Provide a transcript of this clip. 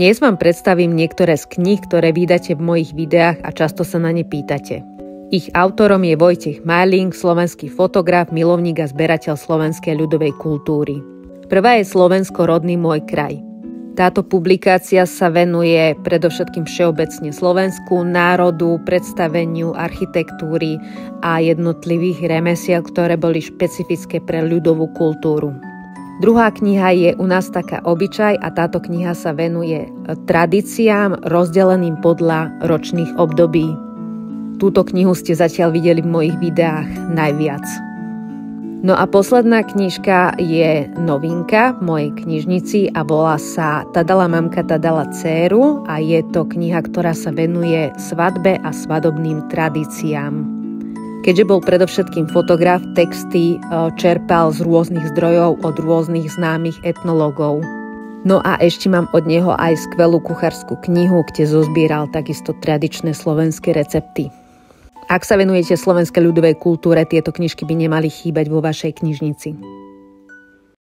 Dnes vám predstavím niektoré z kníh, ktoré vydáte v mojich videách a často sa na ne pýtate. Ich autorom je Vojtech Majling, slovenský fotograf, milovník a zberateľ slovenskej ľudovej kultúry. Prvá je Slovensko, rodný môj kraj. Táto publikácia sa venuje predovšetkým všeobecne Slovensku, národu, predstaveniu architektúry a jednotlivých remesiel, ktoré boli špecifické pre ľudovú kultúru. Druhá kniha je U nás taká obyčaj a táto kniha sa venuje tradíciám rozdeleným podľa ročných období. Túto knihu ste zatiaľ videli v mojich videách najviac. No a posledná knižka je novinka v mojej knižnici a volá sa Tá dala mamka, tá dala dcéru a je to kniha, ktorá sa venuje svadbe a svadobným tradíciám. Keďže bol predovšetkým fotograf, texty čerpal z rôznych zdrojov od rôznych známych etnológov. No a ešte mám od neho aj skvelú kuchárskú knihu, kde zozbieral takisto tradičné slovenské recepty. Ak sa venujete slovenskej ľudovej kultúre, tieto knižky by nemali chýbať vo vašej knižnici.